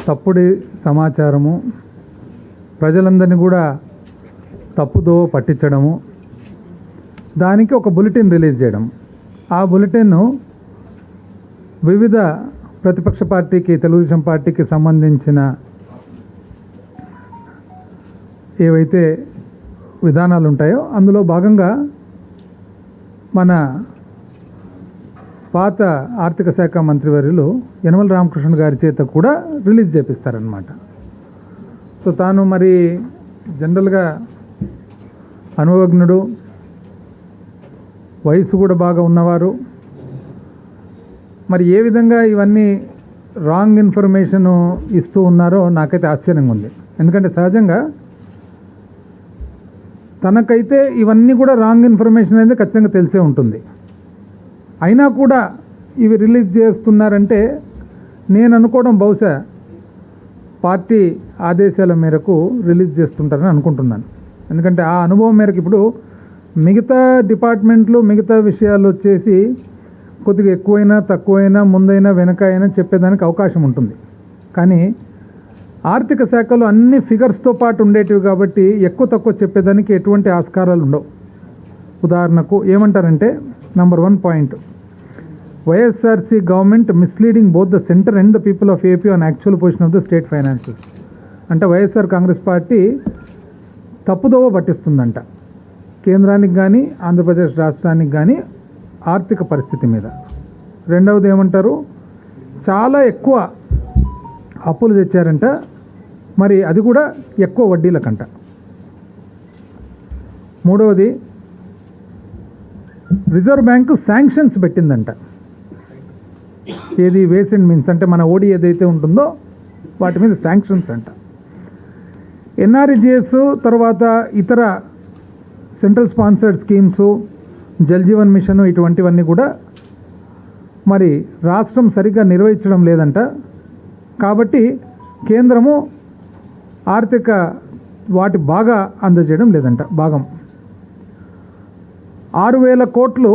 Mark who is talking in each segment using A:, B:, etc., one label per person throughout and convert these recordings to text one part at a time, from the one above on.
A: తప్పుడు సమాచారము, ప్రజలందరినీ కూడా తప్పుదో పట్టించడము, దానికి ఒక బులెటిన్ రిలీజ్ చేయడం. ఆ బులెటిన్ను వివిధ ప్రతిపక్ష పార్టీకి, తెలుగుదేశం పార్టీకి సంబంధించిన ఏవైతే విధానాలు ఉంటాయో అందులో భాగంగా మన పాత ఆర్థిక శాఖ మంత్రివర్యులు యనమల రామకృష్ణ గారి చేత కూడా రిలీజ్ చేపిస్తారనమాట. సో తాను మరి జనరల్గా అనుభవజ్ఞుడు, వయసు కూడా బాగా ఉన్నవారు. మరి ఏ విధంగా ఇవన్నీ రాంగ్ ఇన్ఫర్మేషన్ ఇస్తూ ఉన్నారో నాకైతే ఆశ్చర్యంగా ఉంది. ఎందుకంటే సహజంగా తనకైతే ఇవన్నీ కూడా రాంగ్ ఇన్ఫర్మేషన్ అనేది ఖచ్చితంగా తెలిసే ఉంటుంది. అయినా కూడా ఇవి రిలీజ్ చేస్తున్నారంటే నేను అనుకోవడం బహుశా పార్టీ ఆదేశాల మేరకు రిలీజ్ చేస్తుంటారని అనుకుంటున్నాను. ఎందుకంటే ఆ అనుభవం మేరకు ఇప్పుడు మిగతా డిపార్ట్మెంట్లు, మిగతా విషయాలు వచ్చేసి కొద్దిగా ఎక్కువైనా తక్కువైనా ముందైనా వెనకైనా చెప్పేదానికి అవకాశం ఉంటుంది. కానీ ఆర్థిక శాఖలో అన్ని ఫిగర్స్తో పాటు ఉండేటివి కాబట్టి ఎక్కువ తక్కువ చెప్పేదానికి ఎటువంటి ఆస్కారాలు ఉండవు. ఉదాహరణకు ఏమంటారంటే number 1 point, YSRC government misleading both the centre and the people of AP on actual position of the state finances. అంటే వైఎస్ఆర్ కాంగ్రెస్ పార్టీ తప్పుదోవ పట్టిస్తుందంట కేంద్రానికి కానీ ఆంధ్రప్రదేశ్ రాష్ట్రానికి కానీ ఆర్థిక పరిస్థితి మీద. రెండవది ఏమంటారు, చాలా ఎక్కువ అప్పులు తెచ్చారంట, మరి అది కూడా ఎక్కువ వడ్డీలకంట. మూడవది రిజర్వ్ బ్యాంకు శాంక్షన్స్ పెట్టిందంట. ఏది వేస్ అండ్ మీన్స్ అంటే మన ఓడి ఏదైతే ఉంటుందో వాటి మీద శాంక్షన్స్ అంట. ఎన్ఆర్ఈజిఎస్ తర్వాత ఇతర central sponsored schemes, Jal Jeevan mission ఇటువంటివన్నీ కూడా మరి రాష్ట్రం సరిగ్గా నిర్వహించడం లేదంట. కాబట్టి కేంద్రము ఆర్థిక వాటి బాగా అందజేయడం లేదంట. భాగం 6,000 కోట్లు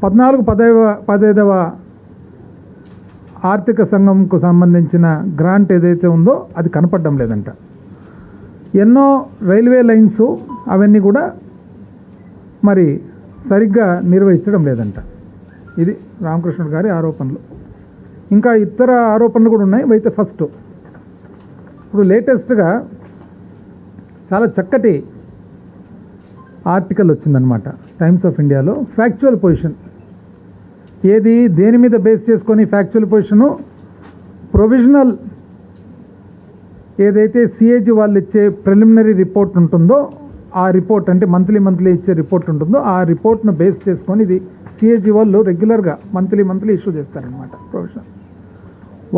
A: 14-15వ ఆర్థిక సంఘంకు సంబంధించిన గ్రాంట్ ఏదైతే ఉందో అది కనపడడం లేదంట. ఎన్నో రైల్వే లైన్స్ అవన్నీ కూడా మరి సరిగ్గా నిర్వహించడం లేదంట. ఇది రామకృష్ణ గారి ఆరోపణలు. ఇంకా ఇతర ఆరోపణలు కూడా ఉన్నాయి. అయితే ఫస్ట్ ఇప్పుడు లేటెస్ట్గా చాలా చక్కటి ఆర్టికల్ వచ్చిందనమాట టైమ్స్ ఆఫ్ ఇండియాలో. ఫ్యాక్చువల్ పొజిషన్ ఏది, దేని మీద బేస్ చేసుకొని ఫ్యాక్చువల్ పొజిషను, ప్రొవిజనల్ ఏదైతే సిఏజీ వాళ్ళు ఇచ్చే ప్రిలిమినరీ రిపోర్ట్ ఉంటుందో ఆ రిపోర్ట్, అంటే మంత్లీ ఇచ్చే రిపోర్ట్ ఉంటుందో ఆ రిపోర్ట్ను బేస్ చేసుకొని ఇది సిఏజీ వాళ్ళు రెగ్యులర్గా మంత్లీ ఇష్యూ చేస్తారనమాట ప్రొవిజనల్.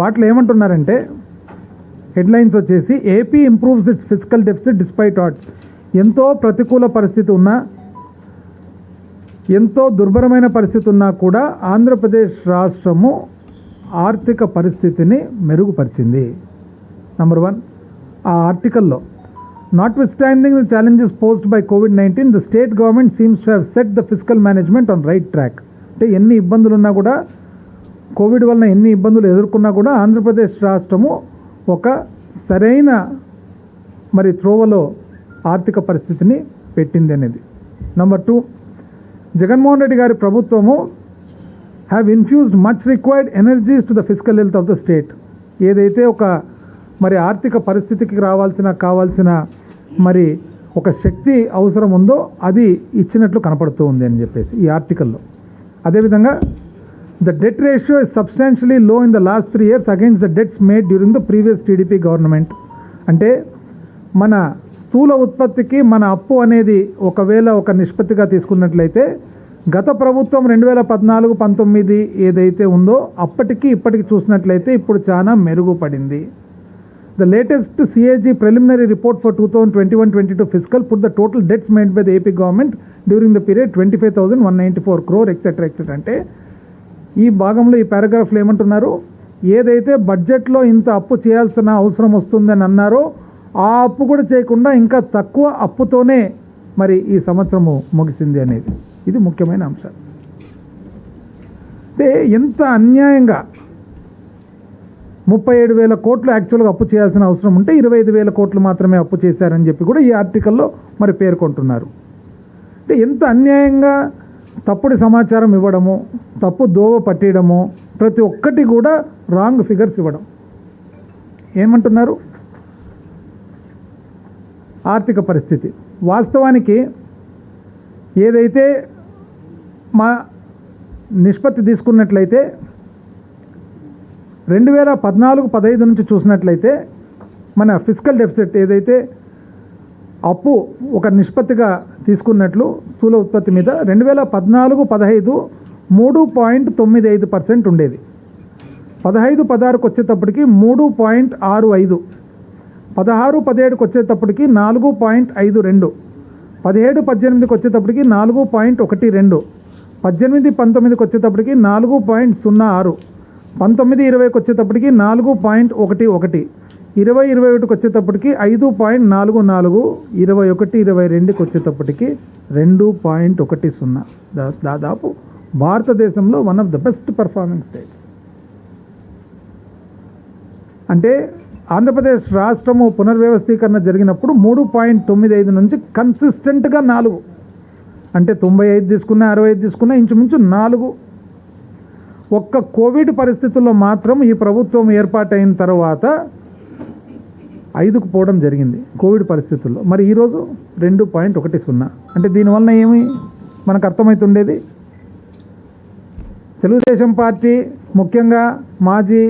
A: వాటిలో ఏమంటున్నారంటే హెడ్లైన్స్ వచ్చేసి AP improves its fiscal deficit despite odds. ఎంతో ప్రతికూల పరిస్థితి ఉన్నా, ఎంతో దుర్భరమైన పరిస్థితి ఉన్నా కూడా ఆంధ్రప్రదేశ్ రాష్ట్రము ఆర్థిక పరిస్థితిని మెరుగుపరిచింది. నంబర్ 1 ఆ ఆర్టికల్లో, notwithstanding the challenges posed by COVID-19 the state government seems to have set the physical management on right track. అంటే ఎన్ని ఇబ్బందులు ఉన్నా కూడా, కోవిడ్ వలన ఎన్ని ఇబ్బందులు ఎదుర్కొన్నా కూడా ఆంధ్రప్రదేశ్ రాష్ట్రము ఒక సరైన మరి త్రోవలో ఆర్థిక పరిస్థితిని పెట్టింది అనేది. నంబర్ 2, జగన్మోహన్ రెడ్డి గారి ప్రభుత్వము have infused much required energies to the physical health of the state. ఏదైతే ఒక మరి ఆర్థిక పరిస్థితికి కావాల్సిన మరి ఒక శక్తి అవసరం ఉందో అది ఇచ్చినట్లు కనపడుతూ ఉంది అని చెప్పేసి ఈ ఆర్టికల్లో. అదేవిధంగా the debt ratio is substantially low in the last 3 years against the debts made during the previous TDP government. అంటే మన స్థూల ఉత్పత్తికి మన అప్పు అనేది ఒకవేళ ఒక నిష్పత్తిగా తీసుకున్నట్లయితే గత ప్రభుత్వం 2014-19 ఏదైతే ఉందో అప్పటికి ఇప్పటికి చూసినట్లయితే ఇప్పుడు చాలా మెరుగుపడింది. The latest CAG preliminary report for 2021-22 fiscal put the total debts made by the AP government during the period 25,194 crore etc. అంటే ఈ భాగంలో ఈ పారాగ్రాఫ్లో ఏమంటున్నారు, ఏదైతే బడ్జెట్లో ఇంత అప్పు చేయాల్సిన అవసరం వస్తుందని అన్నారో ఆ అప్పు కూడా చేయకుండా ఇంకా తక్కువ అప్పుతోనే మరి ఈ సంవత్సరము ముగిసింది అనేది ఇది ముఖ్యమైన అంశం. అంటే ఎంత అన్యాయంగా 37,000 కోట్లు యాక్చువల్గా అప్పు చేయాల్సిన అవసరం ఉంటే 25,000 కోట్లు మాత్రమే అప్పు చేశారని చెప్పి కూడా ఈ ఆర్టికల్లో మరి పేర్కొంటున్నారు. అంటే ఎంత అన్యాయంగా తప్పుడు సమాచారం ఇవ్వడము, తప్పు దోవ పట్టేయడము, ప్రతి ఒక్కటి కూడా రాంగ్ ఫిగర్స్ ఇవ్వడం. ఏమంటున్నారు? ఆర్థిక పరిస్థితి వాస్తవానికి ఏదైతే మా నిష్పత్తి తీసుకున్నట్లయితే 2014-15 నుంచి చూసినట్లయితే మన ఫిస్కల్ డెఫిసిట్ ఏదైతే అప్పు ఒక నిష్పత్తిగా తీసుకున్నట్లు స్థూల ఉత్పత్తి మీద 2014-15 3.95% ఉండేది. 15-16కు వచ్చేటప్పటికి 3.65, 16-17కు వచ్చేటప్పటికి 4.52, 17-18కి వచ్చేటప్పటికి 4.12, 18-19కి వచ్చేటప్పటికి 4.06, 19-20కి వచ్చేటప్పటికి 4.11, 20-21కి వచ్చేటప్పటికి 5.44, 21-22కి వచ్చేటప్పటికి 2.10. దాదాపు భారతదేశంలో one of the best performing state. అంటే ఆంధ్రప్రదేశ్ రాష్ట్రము పునర్వ్యవస్థీకరణ జరిగినప్పుడు 3.95 నుంచి కన్సిస్టెంట్గా 4, అంటే 95 తీసుకున్నా 65 తీసుకున్నా ఇంచుమించు 4. ఒక్క కోవిడ్ పరిస్థితుల్లో మాత్రం ఈ ప్రభుత్వం ఏర్పాటైన తర్వాత 5కు పోవడం జరిగింది కోవిడ్ పరిస్థితుల్లో. మరి ఈరోజు 2.10. అంటే దీనివల్ల ఏమి మనకు అర్థమవుతుండేది? తెలుగుదేశం పార్టీ ముఖ్యంగా మాజీ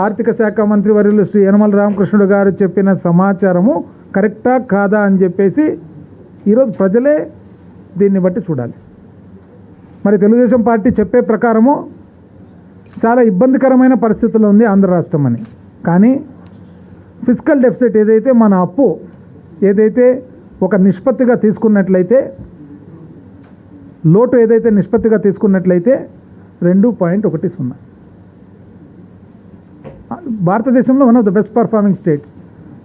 A: ఆర్థిక శాఖ మంత్రి వర్యులు శ్రీ యనమల రామకృష్ణుడు గారు చెప్పిన సమాచారము కరెక్టా కాదా అని చెప్పేసి ఈరోజు ప్రజలే దీన్ని బట్టి చూడాలి. మరి తెలుగుదేశం పార్టీ చెప్పే ప్రకారము చాలా ఇబ్బందికరమైన పరిస్థితుల్లో ఉంది ఆంధ్ర రాష్ట్రం అని. కానీ ఫిస్కల్ డెఫిసిట్ ఏదైతే మన అప్పు ఏదైతే ఒక నిష్పత్తిగా తీసుకున్నట్లయితే, లోటు ఏదైతే నిష్పత్తిగా తీసుకున్నట్లయితే 2.10. భారతదేశంలో one of the best performing states.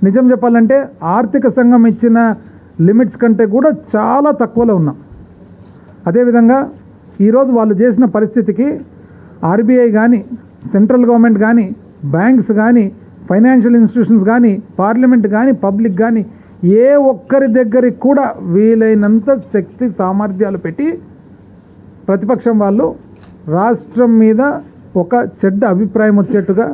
A: నిజం చెప్పాలంటే ఆర్థిక సంఘం ఇచ్చిన లిమిట్స్ కంటే కూడా చాలా తక్కువలో ఉన్నాం. అదేవిధంగా ఈరోజు వాళ్ళు చేసిన పరిస్థితికి ఆర్బీఐ కానీ, సెంట్రల్ గవర్నమెంట్ కానీ, బ్యాంక్స్ కానీ, ఫైనాన్షియల్ ఇన్స్టిట్యూషన్స్ కానీ, పార్లమెంట్ కానీ, పబ్లిక్ కానీ ఏ ఒక్కరి దగ్గరికి కూడా వీలైనంత శక్తి సామర్థ్యాలు పెట్టి ప్రతిపక్షం వాళ్ళు రాష్ట్రం మీద ఒక చెడ్డ అభిప్రాయం వచ్చేట్టుగా,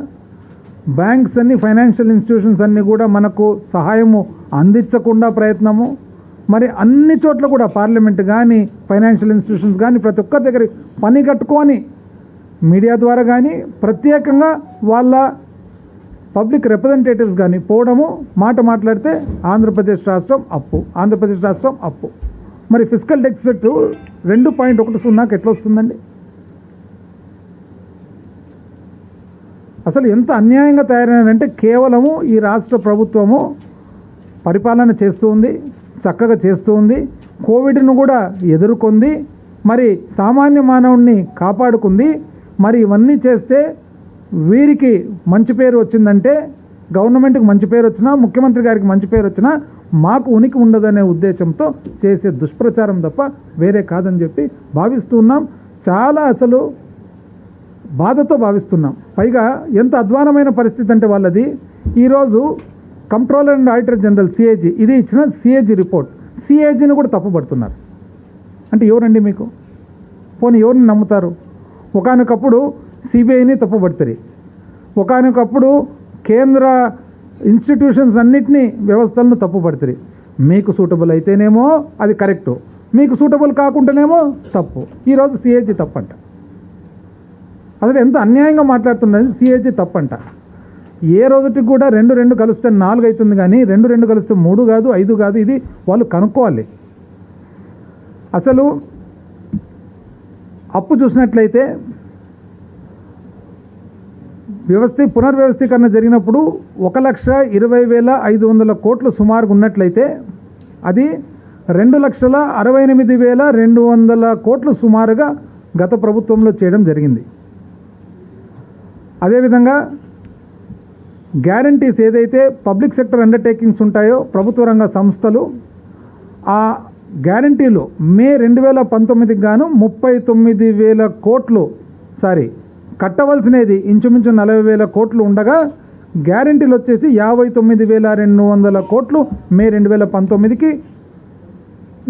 A: బ్యాంక్స్ అన్ని, ఫైనాన్షియల్ ఇన్స్టిట్యూషన్స్ అన్నీ కూడా మనకు సహాయము అందించకుండా ప్రయత్నము, మరి అన్ని చోట్ల కూడా పార్లమెంట్ కానీ, ఫైనాన్షియల్ ఇన్స్టిట్యూషన్స్ కానీ ప్రతి ఒక్కరి దగ్గర పని కట్టుకొని మీడియా ద్వారా కానీ, ప్రత్యేకంగా వాళ్ళ పబ్లిక్ రిప్రజెంటేటివ్స్ కానీ పోవడము, మాట్లాడితే ఆంధ్రప్రదేశ్ రాష్ట్రం అప్పు, ఆంధ్రప్రదేశ్ రాష్ట్రం అప్పు. మరి ఫిస్కల్ డెఫిసిట్ 2.10 ఎట్లా వస్తుందండి? అసలు ఎంత అన్యాయంగా తయారైందంటే కేవలము ఈ రాష్ట్ర ప్రభుత్వము పరిపాలన చేస్తూ ఉంది, చక్కగా చేస్తూ ఉంది, కోవిడ్ను కూడా ఎదుర్కొంది, మరి సామాన్య మానవుడిని కాపాడుకుంది. మరి ఇవన్నీ చేస్తే వీరికి మంచి పేరు వచ్చిందంటే, గవర్నమెంట్కి మంచి పేరు వచ్చినా, ముఖ్యమంత్రి గారికి మంచి పేరు వచ్చినా మాకు ఉనికి ఉండదనే ఉద్దేశంతో చేసే దుష్ప్రచారం తప్ప వేరే కాదని చెప్పి భావిస్తూ ఉన్నాం. చాలా అసలు బాధతో భావిస్తున్నాం. పైగా ఎంత అధ్వానమైన పరిస్థితి అంటే వాళ్ళది. ఈరోజు controller and auditor general CAG ఇది ఇచ్చిన సిఏజీ రిపోర్ట్, సిఏజీని కూడా తప్పుపడుతున్నారు. అంటే ఎవరండి మీకు? పోనీ ఎవరిని నమ్ముతారు? ఒకానొకప్పుడు సిబిఐని తప్పుపడతారు, ఒకానొకప్పుడు కేంద్ర ఇన్స్టిట్యూషన్స్ అన్నిటినీ వ్యవస్థలను తప్పుపడతారు. మీకు సూటబుల్ అయితేనేమో అది కరెక్టు, మీకు సూటబుల్ కాకుండానేమో తప్పు. ఈరోజు సిఏజీ తప్పంట. అసలు ఎంత అన్యాయంగా మాట్లాడుతున్నది. సిఏజీ తప్పంట. ఏ రోజుకి కూడా 2 కలిస్తే 4 అవుతుంది, కానీ 2 కలిస్తే 3 కాదు, 5 కాదు. ఇది వాళ్ళు కనుక్కోవాలి. అసలు అప్పు చూసినట్లయితే పునర్వ్యవస్థీకరణ జరిగినప్పుడు 1,20,500 కోట్లు సుమారుగా ఉన్నట్లయితే అది 2,68,200 కోట్లు సుమారుగా గత ప్రభుత్వంలో చేయడం జరిగింది. అదేవిధంగా గ్యారంటీస్ ఏదైతే పబ్లిక్ సెక్టర్ అండర్టేకింగ్స్ ఉంటాయో, ప్రభుత్వ రంగ సంస్థలు, ఆ గ్యారంటీలు మే 2019కి గాను 39,000 కోట్లు కట్టవలసినది ఇంచుమించు 40,000 కోట్లు ఉండగా గ్యారెంటీలు వచ్చేసి 59,200 కోట్లు మే 2019కి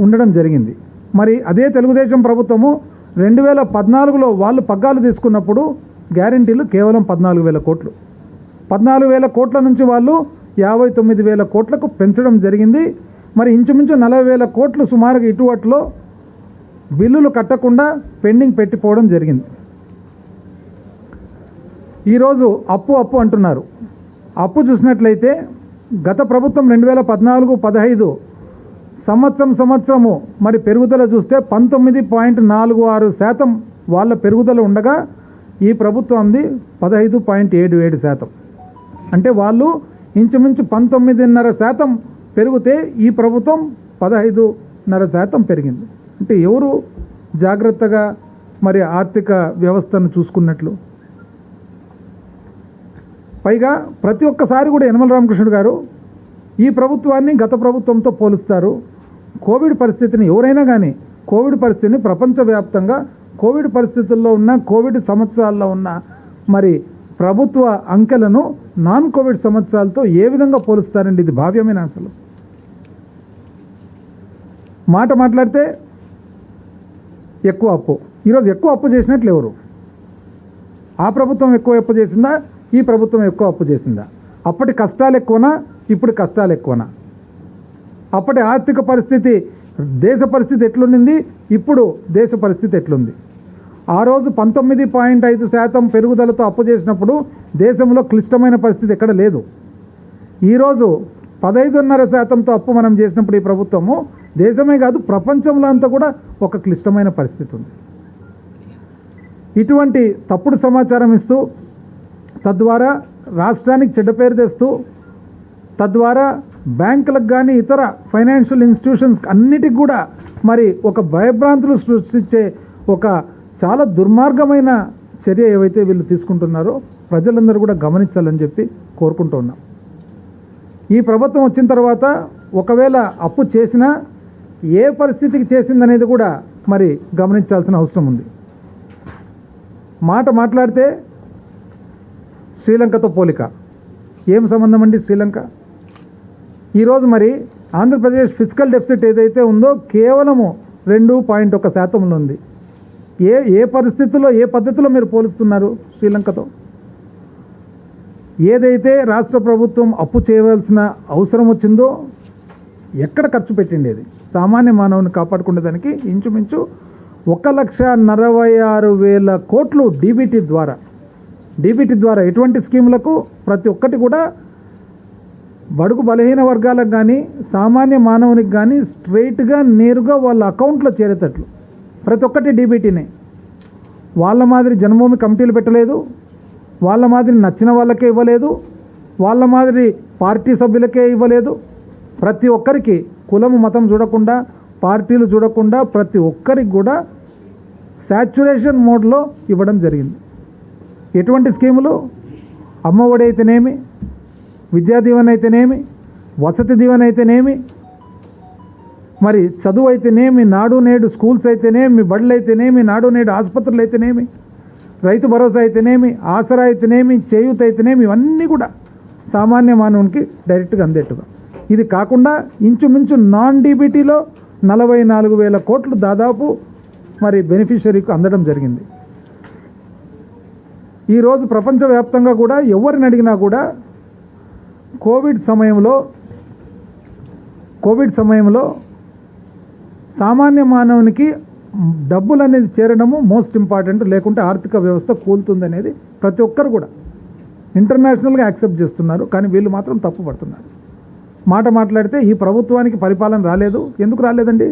A: ఉండడం జరిగింది. మరి అదే తెలుగుదేశం ప్రభుత్వము 2014లో వాళ్ళు పగ్గాలు తీసుకున్నప్పుడు గ్యారెంటీలు కేవలం 14,000 కోట్లు. 14,000 కోట్ల నుంచి వాళ్ళు 59,000 కోట్లకు పెంచడం జరిగింది. మరి ఇంచుమించు 40,000 కోట్లు సుమారుగా ఇటువట్లో బిల్లులు కట్టకుండా పెండింగ్ పెట్టిపోవడం జరిగింది. ఈరోజు అప్పు అంటున్నారు. అప్పు చూసినట్లయితే గత ప్రభుత్వం 2014-15 సంవత్సరము మరి పెరుగుదల చూస్తే 19.46% వాళ్ళ పెరుగుదల ఉండగా ఈ ప్రభుత్వంది 15.77%. అంటే వాళ్ళు ఇంచుమించు 19.5% పెరిగితే ఈ ప్రభుత్వం 15.5% పెరిగింది. అంటే ఎవరు జాగ్రత్తగా మరి ఆర్థిక వ్యవస్థను చూసుకున్నట్లు? పైగా ప్రతి ఒక్కసారి కూడా యనమల రామకృష్ణుడు గారు ఈ ప్రభుత్వాన్ని గత ప్రభుత్వంతో పోలుస్తారు. కోవిడ్ పరిస్థితిని ఎవరైనా కానీ కోవిడ్ పరిస్థితిని ప్రపంచవ్యాప్తంగా కోవిడ్ పరిస్థితుల్లో ఉన్న కోవిడ్ సంవత్సరాల్లో ఉన్న మరి ప్రభుత్వ అంకెలను నాన్ కోవిడ్ సంవత్సరాలతో ఏ విధంగా పోలుస్తారండి? ఇది భావ్యమైన అసలు మాట్లాడితే ఎక్కువ అప్పు. ఈరోజు ఎక్కువ అప్పు చేసినట్లు ఎవరు? ఆ ప్రభుత్వం ఎక్కువ అప్పు చేసిందా? ఈ ప్రభుత్వం ఎక్కువ అప్పు చేసిందా? అప్పటి కష్టాలు ఎక్కువనా? ఇప్పుడు కష్టాలు ఎక్కువనా? అప్పటి ఆర్థిక పరిస్థితి దేశ పరిస్థితి ఎట్లుండింది? ఇప్పుడు దేశ పరిస్థితి ఎట్లుంది? ఆ రోజు 19.5% పెరుగుదలతో అప్పు చేసినప్పుడు దేశంలో క్లిష్టమైన పరిస్థితి ఎక్కడ లేదు. ఈరోజు 15.5%తో అప్పు మనం చేసినప్పుడు ఈ ప్రభుత్వము దేశమే కాదు ప్రపంచంలో అంతా కూడా ఒక క్లిష్టమైన పరిస్థితి ఉంది. ఇటువంటి తప్పుడు సమాచారం ఇస్తూ తద్వారా రాష్ట్రానికి చెడ్డ పేరు తెస్తూ తద్వారా బ్యాంకులకు కానీ ఇతర ఫైనాన్షియల్ ఇన్స్టిట్యూషన్స్ అన్నిటికి కూడా మరి ఒక భయభ్రాంతులు సృష్టించే ఒక చాలా దుర్మార్గమైన చర్య ఏవైతే వీళ్ళు తీసుకుంటున్నారో ప్రజలందరూ కూడా గమనించాలని చెప్పి కోరుకుంటూ ఉన్నాం. ఈ ప్రభుత్వం వచ్చిన తర్వాత ఒకవేళ అప్పు చేసినా ఏ పరిస్థితికి చేసిందనేది కూడా మరి గమనించాల్సిన అవసరం ఉంది. మాట్లాడితే శ్రీలంకతో పోలిక. ఏం సంబంధం అండి శ్రీలంక? ఈరోజు మరి ఆంధ్రప్రదేశ్ ఫిజికల్ డెఫిసిట్ ఏదైతే ఉందో కేవలము 2.1% ఉంది. ఏ పరిస్థితుల్లో ఏ పద్ధతిలో మీరు పోలుస్తున్నారు శ్రీలంకతో? ఏదైతే రాష్ట్ర ప్రభుత్వం అప్పు చేయవలసిన అవసరం వచ్చిందో ఎక్కడ ఖర్చు పెట్టిండేది? సామాన్య మానవుని కాపాడుకునేదానికి ఇంచుమించు 1,46,000 కోట్లు డీబీటీ ద్వారా ఎటువంటి స్కీములకు ప్రతి ఒక్కటి కూడా బడుగు బలహీన వర్గాలకు కానీ సామాన్య మానవునికి కానీ స్ట్రైట్గా నేరుగా వాళ్ళ అకౌంట్లో చేరేటట్లు ప్రతి ఒక్కటి డీబీటీనే. వాళ్ళ మాదిరి జన్మభూమి కమిటీలు పెట్టలేదు, వాళ్ళ మాదిరి నచ్చిన వాళ్ళకే ఇవ్వలేదు, వాళ్ళ మాదిరి పార్టీ సభ్యులకే ఇవ్వలేదు. ప్రతి ఒక్కరికి కులము మతం చూడకుండా పార్టీలు చూడకుండా ప్రతి ఒక్కరికి కూడా శాచ్యురేషన్ మోడ్లో ఇవ్వడం జరిగింది. ఎటువంటి స్కీములు? అమ్మఒడి అయితేనేమి, విద్యా దీవెన అయితేనేమి, వసతి దీవెన అయితేనేమి, మరి చదువు అయితేనేమి, నాడు నేడు స్కూల్స్ అయితేనేమి, బడులు అయితేనేమి, నాడు నేడు ఆసుపత్రులు అయితేనేమి, రైతు భరోసా అయితేనేమి, ఆసరా అయితేనేమి, చేయూత అయితేనేమి, ఇవన్నీ కూడా సామాన్య మానవునికి డైరెక్ట్గా అందేట్టుగా. ఇది కాకుండా ఇంచుమించు నాన్ డీబీటీలో 44,000 కోట్లు దాదాపు మరి బెనిఫిషరీకి అందడం జరిగింది. ఈరోజు ప్రపంచవ్యాప్తంగా కూడా ఎవరిని అడిగినా కూడా కోవిడ్ సమయంలో సామాన్య మానవునికి డబ్బులు అనేది చేరడము మోస్ట్ ఇంపార్టెంట్, లేకుంటే ఆర్థిక వ్యవస్థ కూలుతుందనేది ప్రతి ఒక్కరు కూడా ఇంటర్నేషనల్గా యాక్సెప్ట్ చేస్తున్నారు. కానీ వీళ్ళు మాత్రం తప్పు పడుతున్నారు. మాట్లాడితే ఈ ప్రభుత్వానికి పరిపాలన రాలేదు. ఎందుకు రాలేదండి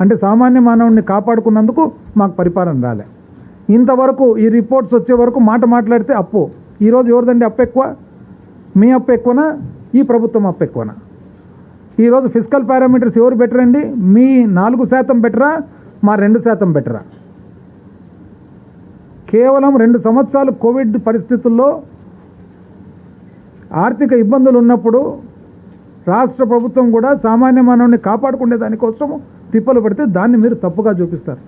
A: అంటే సామాన్య మానవుడిని కాపాడుకున్నందుకు మాకు పరిపాలన రాలే. ఇంతవరకు ఈ రిపోర్ట్స్ వచ్చే వరకు మాట్లాడితే అప్పు. ఈరోజు ఎవరిదండి అప్పు ఎక్కువ? మీ అప్పు ఎక్కువనా? ఈ ప్రభుత్వం అప్పు ఎక్కువనా? ఈరోజు ఫిజికల్ పారామీటర్స్ ఎవరు బెటర్ అండి? మీ 4% బెటరా? మా 2% బెటరా? కేవలం 2 సంవత్సరాలు కోవిడ్ పరిస్థితుల్లో ఆర్థిక ఇబ్బందులు ఉన్నప్పుడు రాష్ట్ర ప్రభుత్వం కూడా సామాన్య మానవుని కాపాడుకునే దానికోసం తిప్పలు పడితే దాన్ని మీరు తప్పుగా చూపిస్తారు.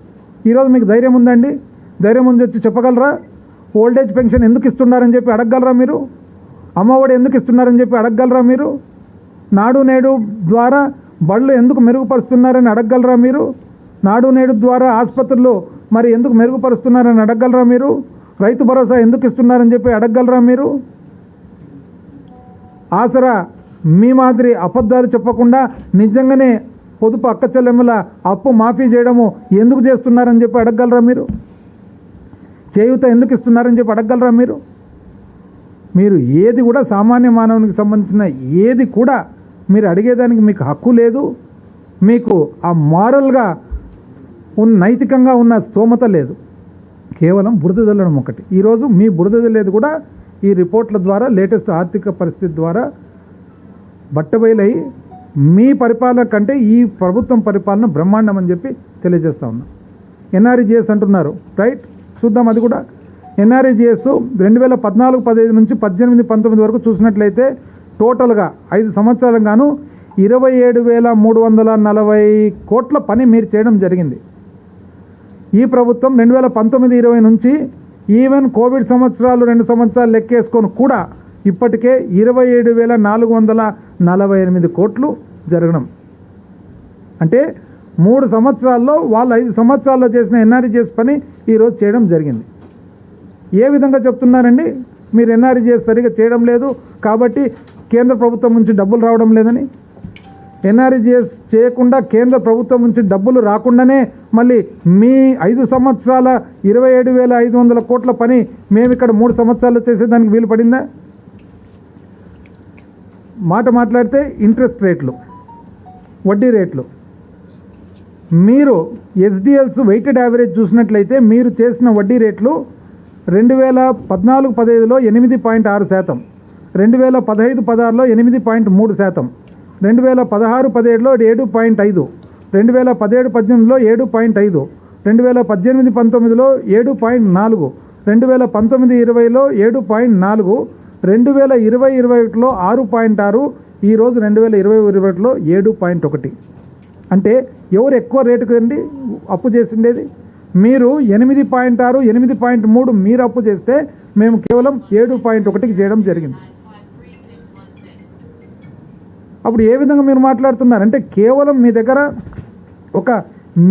A: ఈరోజు మీకు ధైర్యం ఉందండి? ధైర్యం ఉంది వచ్చి చెప్పగలరా? ఓల్డేజ్ పెన్షన్ ఎందుకు ఇస్తున్నారని చెప్పి అడగగలరా మీరు? అమ్మఒడి ఎందుకు ఇస్తున్నారని చెప్పి అడగగలరా మీరు? నాడు నేడు ద్వారా బళ్ళు ఎందుకు మెరుగుపరుస్తున్నారని అడగగలరా మీరు? నాడు నేడు ద్వారా ఆసుపత్రులు మరి ఎందుకు మెరుగుపరుస్తున్నారని అడగగలరా మీరు? రైతు భరోసా ఎందుకు ఇస్తున్నారని చెప్పి అడగగలరా మీరు? ఆసరా మీ మాదిరి అబద్ధాలు చెప్పకుండా నిజంగానే పొదుపు అక్క చెల్లెమ్మల అప్పు మాఫీ చేయడము ఎందుకు చేస్తున్నారని చెప్పి అడగగలరా మీరు? చేయూత ఎందుకు ఇస్తున్నారని చెప్పి అడగగలరా మీరు? మీరు ఏది కూడా సామాన్య మానవునికి సంబంధించిన ఏది కూడా మీరు అడిగేదానికి మీకు హక్కు లేదు. మీకు ఆ మారల్గా నైతికంగా ఉన్న స్తోమత లేదు. కేవలం బురద జల్లడం ఒకటి. ఈరోజు మీ బురద జల్లేది కూడా ఈ రిపోర్ట్ల ద్వారా, లేటెస్ట్ ఆర్థిక పరిస్థితి ద్వారా బట్టబయలై మీ పరిపాలన కంటే ఈ ప్రభుత్వం పరిపాలన బ్రహ్మాండం అని చెప్పి తెలియజేస్తా ఉన్నా. ఎన్ఆర్ఈజీఎస్ అంటున్నారు, రైట్? చూద్దాం అది కూడా. ఎన్ఆర్ఈజీఎస్ 2014-15 నుంచి 18-19 వరకు చూసినట్లయితే టోటల్గా 5 సంవత్సరాలకు గాను 27,340 కోట్ల పని మీరు చేయడం జరిగింది. ఈ ప్రభుత్వం 2019-20 నుంచి ఈవెన్ కోవిడ్ సంవత్సరాలు 2 సంవత్సరాలు లెక్కేసుకొని కూడా ఇప్పటికే 27,448 కోట్లు జరగడం. అంటే 3 సంవత్సరాల్లో వాళ్ళు 5 సంవత్సరాల్లో చేసిన ఎన్ఆర్ఈజీఎస్ పని ఈరోజు చేయడం జరిగింది. ఏ విధంగా చెప్తున్నారండి? మీరు ఎన్ఆర్ఈజీఎస్ సరిగా చేయడం లేదు కాబట్టి కేంద్ర ప్రభుత్వం నుంచి డబ్బులు రావడం లేదని. ఎన్ఆర్ఈజీఎస్ చేయకుండా కేంద్ర ప్రభుత్వం నుంచి డబ్బులు రాకుండానే మళ్ళీ మీ 5 సంవత్సరాల 27,500 కోట్ల పని మేము ఇక్కడ 3 సంవత్సరాలు చేసేదానికి వీలు పడిందా? మాట్లాడితే ఇంట్రెస్ట్ రేట్లు, వడ్డీ రేట్లు, మీరు ఎస్డిఎల్స్ వెయిటెడ్ యావరేజ్ చూసినట్లయితే మీరు చేసిన వడ్డీ రేట్లు 2014-15లో 8.6%, 2015-16లో 8.3%, 2016-17లో 7.5%, 2017-18లో 7.5%, 2018-19లో 7.4%, 2019-20లో 7.4%, 2020-21లో 6.6%, ఈరోజు 2020-21లో 7.1%. అంటే ఎవరు ఎక్కువ రేటుకు అండి అప్పు చేసిండేది? మీరు 8.6, 8.3 మీరు అప్పు చేస్తే మేము కేవలం 7.1కి చేయడం జరిగింది. అప్పుడు ఏ విధంగా మీరు మాట్లాడుతున్నారు? అంటే కేవలం మీ దగ్గర ఒక